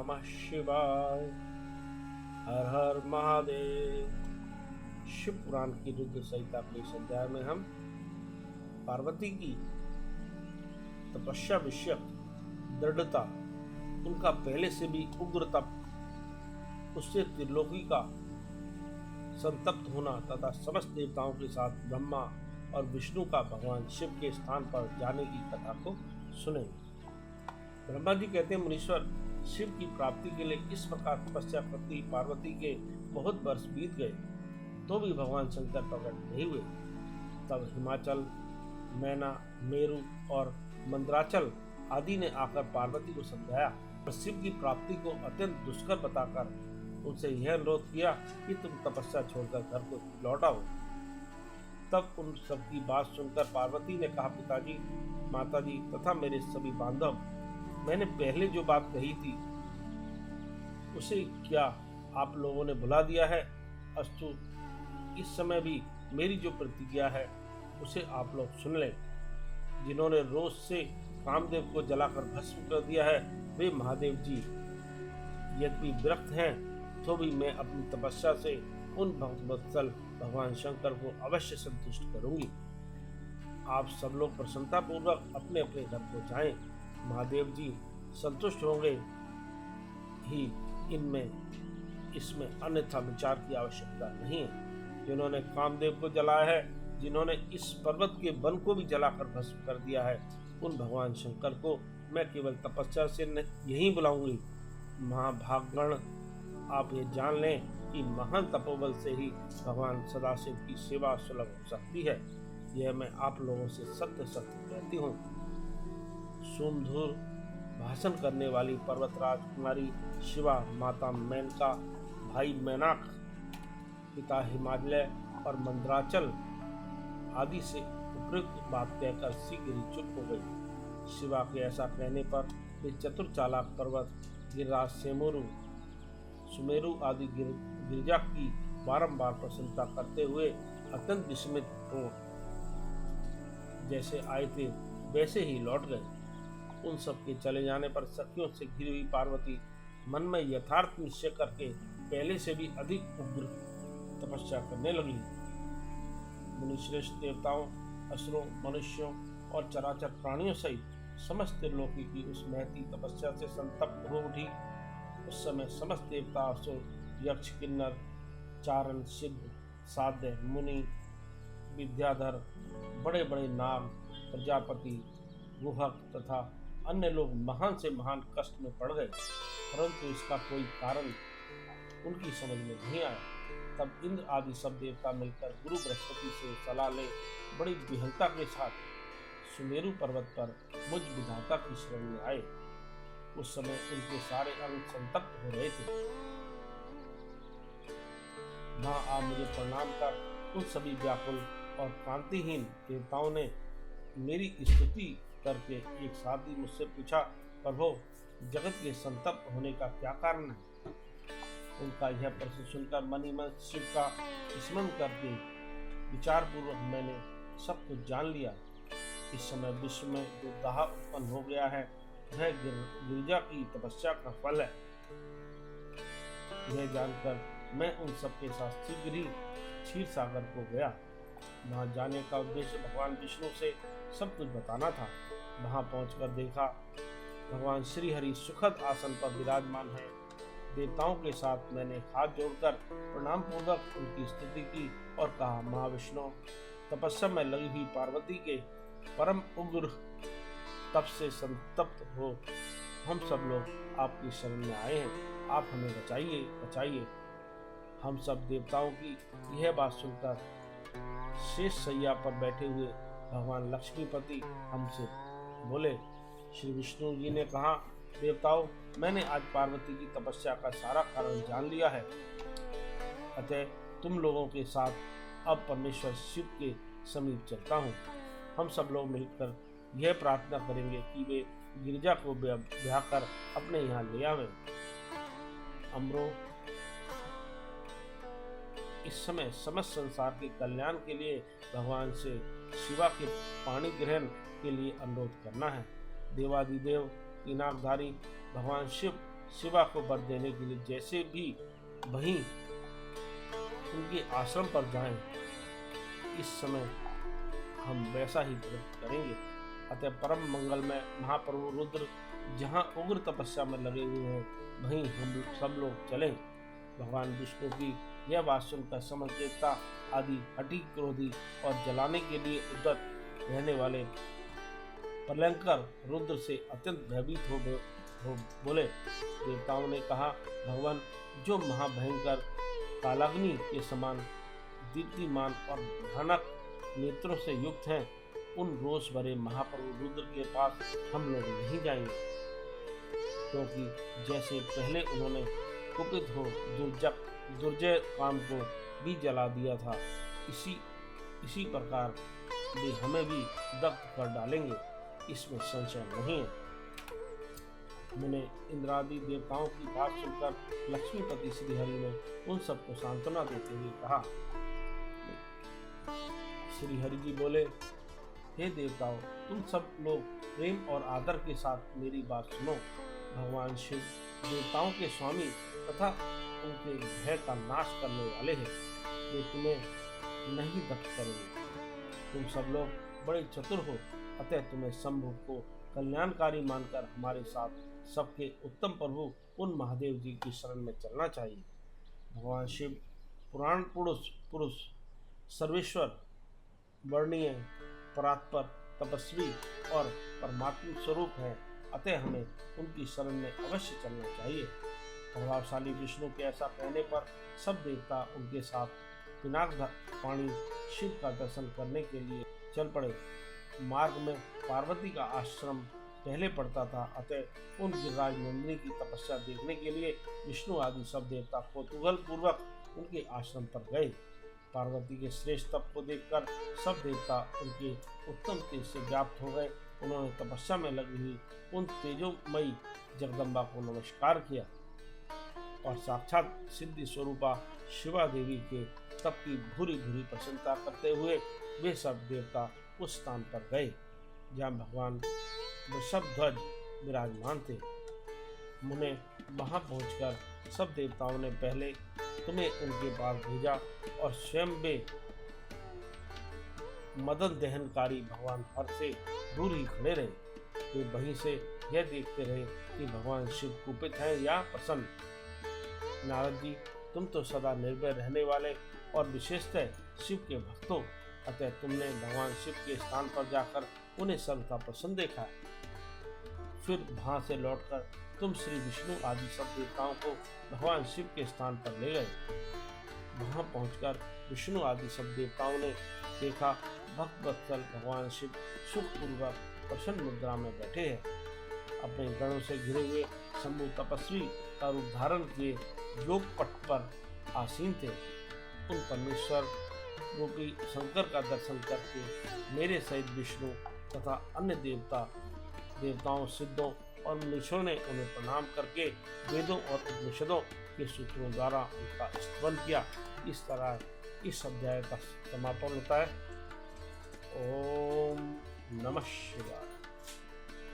नमः शिवाय। हर हर महादेव। शिव पुराण की रुद्र संहिता के इस अध्याय में हम पार्वती की तपस्या विषयक दृढ़ता, उनका पहले से भी उग्र तप, उससे त्रिलोकी का संतप्त होना तथा समस्त देवताओं के साथ ब्रह्मा और विष्णु का भगवान शिव के स्थान पर जाने की कथा को सुनेंगे। ब्रह्मा जी कहते हैं, मुनीश्वर, शिव की प्राप्ति के लिए इस प्रकार तपस्या करती पार्वती के बहुत वर्ष बीत गए तो भी भगवान शंकर प्रकट नहीं हुए। तब हिमाचल, मैना, मेरु और मंदराचल आदि ने आकर पार्वती को समझाया और शिव की प्राप्ति को अत्यंत दुष्कर बताकर उनसे यह अनुरोध किया कि तुम तपस्या छोड़कर घर को लौट आओ। तब उन सबकी बात सुनकर पार्वती ने कहा, पिताजी, माताजी तथा मेरे सभी बांधव, मैंने पहले जो बात कही थी उसे क्या आप लोगों ने भुला दिया है? अस्तु, इस समय भी मेरी जो प्रतिज्ञा है उसे आप लोग सुन लें। जिन्होंने रोज से कामदेव को जलाकर भस्म कर दिया है वे महादेव जी यद्यपि विरक्त हैं तो भी मैं अपनी तपस्या से उन भक्तवत्सल भगवान शंकर को अवश्य संतुष्ट करूंगी। आप सब लोग प्रसन्नता पूर्वक अपने अपने घर को जाएं। महादेव जी संतुष्ट होंगे ही इसमें अन्यथा विचार की आवश्यकता नहीं है। जिन्होंने कामदेव को जलाया है, जिन्होंने इस पर्वत के वन को भी जलाकर भस्म कर दिया है, उन भगवान शंकर को मैं केवल तपस्या से यही बुलाऊंगी। महाभागगण, आप ये जान लें कि महान तपोबल से ही भगवान सदाशिव की सेवा सुलभ हो सकती है। यह मैं आप लोगों से सत्य सत्य कहती हूँ। सुमधुर भाषण करने वाली पर्वतराज कुमारी शिवा, माता मेनका, भाई मैनाक, पिता हिमालय और मंदराचल आदि से उपयुक्त बात कहकर शीघ्र ही चुप हो गई। शिवा के ऐसा कहने पर वे चतुर चालाक पर्वत गिरिराज सुमेरु आदि गिरिजा की बारंबार प्रशंसा करते हुए अत्यंत विस्मित हो जैसे आए थे वैसे ही लौट गए। उन सब के चले जाने पर सखियों से घिरी हुई पार्वती मन में यथार्थ निश्चय करके पहले से भी अधिक उग्र तपस्या करने लगी। मुनिश्रेष्ठ देवताओं, असुरों, मनुष्यों और चराचर प्राणियों सहित समस्त लोकी की उस महती तपस्या से संतप्त हो उठी। उस समय समस्त देवता, असुर, यक्ष, किन्नर, चारण, सिद्ध, साध्य, मुनि, विद्याधर, बड़े बड़े नाग, प्रजापति, गुहक तथा अन्य लोग महान से महान कष्ट में पड़ गए, परंतु इसका कोई कारण उनकी समझ में नहीं आया। तब इंद्र आदि सब देवता मिलकर गुरु बृहस्पति से सलाह ले बड़ी विहलता के साथ सुमेरु पर्वत पर मुझ विधाता की शरण में आए। उस समय उनके सारे अंग संतप्त हो रहे थे। वहां आप मुझे प्रणाम कर उन सभी व्याकुल और कांतिहीन देवताओं ने मेरी स्तुति करके एक साथ ही मुझसे पूछा, प्रभो, जगत के संतप्त होने का क्या कारण है? उनका यह प्रश्न सुनकर मन ही मन शिव का स्मरण करके विचार पूर्वक मैंने सब कुछ जान लिया। इस समय विश्व में जो दाह उत्पन्न हो गया है वह गिरिजा की तपस्या का फल है। यह जानकर मैं उन सबके साथ शीघ्र ही क्षीर सागर को गया। वहां जाने का उद्देश्य भगवान विष्णु से सब कुछ बताना था। वहां पहुंचकर देखा भगवान श्री हरि सुखद आसन पर विराजमान है। देवताओं के साथ मैंने हाथ जोड़कर प्रणाम पूर्वक उनकी स्तुति की और कहा, महाविष्णु, तपस्या में लगी हुई पार्वती के परम उग्र तप से संतप्त हो हम सब लोग आपकी शरण में आए हैं। आप हमें बचाइए, बचाइए। हम सब देवताओं की यह बात सुनकर शेष सैया पर बैठे हुए भगवान लक्ष्मीपति हमसे बोले। श्री विष्णु जी ने कहा, देवताओं, मैंने आज पार्वती की तपस्या का सारा कारण जान लिया है। अतः तुम लोगों के साथ अब परमेश्वर शिव के समीप चलता हूँ। हम सब लोग मिलकर यह प्रार्थना करेंगे कि वे गिरिजा को ब्याह कर अपने यहाँ ले आवें। अमरो, इस समय समस्त संसार के कल्याण के लिए भगवान से शिवा के पाणी ग्रहण के लिए अनुरोध करना है। देवादिदेव, पिनाकधारी भगवान शिव शिवा को वर देने के लिए जैसे भी वहीं उनके आश्रम पर जाएं, इस समय हम वैसा ही प्रयत्न करेंगे। अतः परम मंगल में महाप्रभु रुद्र जहाँ उग्र तपस्या में लगे हुए हैं, वहीं हम सब लोग चलें। भगवान विष्णु की यह बात सुनकर समस्त देवता आदि हठी, क्रोधी और जलाने के लिए उद्यत रहने वाले प्रलयंकर रुद्र से अत्यंत भयभीत हो बोले। देवताओं ने कहा, भगवान, जो महाभयंकर कालाग्नि के समान दीप्तिमान और भयानक नेत्रों से युक्त हैं, उन रोष भरे महाप्रभु रुद्र के पास हम लोग नहीं जाएंगे, क्योंकि जैसे पहले उन्होंने कुपित हो दुर्जय काम को भी जला दिया था, इसी प्रकार वे हमें भी दग्ध कर डालेंगे, इसमें संशय नहीं है। मैंने इंद्रादि देवताओं की बात सुनकर लक्ष्मीपति श्रीहरि ने उन सबको सांत्वना देते हुए कहा। श्रीहरि जी बोले, हे देवताओं, तुम सब लोग प्रेम और आदर के साथ मेरी बात सुनो। भगवान शिव देवताओं के स्वामी तथा उनके भय का नाश करने वाले हैं। वे तुम्हें नहीं दग्ध करेंगे। तुम सब लोग बड़े चतुर हो, अतः तुम्हें शंभु को कल्याणकारी मानकर हमारे साथ सबके उत्तम प्रभु उन महादेव जी की शरण में चलना चाहिए। भगवान शिव पुराण पुरुष सर्वेश्वर, वर्णीय, परात्पर, तपस्वी और परमात्मा स्वरूप है, अतः हमें उनकी शरण में अवश्य चलना चाहिए। प्रभावशाली विष्णु के ऐसा कहने पर सब देवता उनके साथ पिनाक पानी शिव का दर्शन करने के लिए चल पड़े। मार्ग में पार्वती का आश्रम पहले पड़ता था, अतः उन गिरिराज नंदिनी की तपस्या देखने के लिए विष्णु आदि सब देवता कौतूहल पूर्वक उनके आश्रम पर गए। पार्वती के श्रेष्ठ तप को देखकर सब देवता उनके उत्तम तेज से व्याप्त हो गए। उन्होंने तपस्या में लगी हुई उन तेजोमयी जगदम्बा को नमस्कार किया और साक्षात सिद्धि स्वरूपा शिवा देवी के तप की भूरी भूरी प्रशंसा करते हुए वे सब देवता उस स्थान पर गए जहाँ भगवान वृषभध्वज विराजमान थे। मुने वहां पहुंचकर सब देवताओं ने पहले तुम्हें उनके पास भेजा और स्वयं वे मदन दहनकारी भगवान हर से दूर ही खड़े रहे। वे वहीं से यह देखते रहे कि भगवान शिव कुपित हैं या प्रसन्न। नारद जी, तुम तो सदा निर्भय रहने वाले और विशेषतः शिव के भक्त हो, अतः तुमने भगवान शिव के स्थान पर जाकर उन्हें सर्वथा प्रसन्न देखा है। फिर वहां से लौटकर तुम श्री विष्णु आदि सब देवताओं को भगवान शिव के स्थान पर ले गए। वहां पहुंचकर विष्णु आदि सब देवताओं ने देखा भक्त वत्सल भगवान शिव सुखपूर्वक प्रसन्न मुद्रा में बैठे हैं। अपने गणों से घिरे हुए शंभु तपस्वी का रूप धारण किए योग पट पर आसीन थे। उन परमेश्वर रूपी शंकर का दर्शन करके मेरे सहित विष्णु तथा अन्य देवताओं, सिद्धों और मनुष्यों ने उन्हें प्रणाम करके वेदों और उपनिषदों के सूत्रों द्वारा उनका स्तवन किया। इस तरह इस अध्याय का समापन होता है। ओम नमः शिवाय।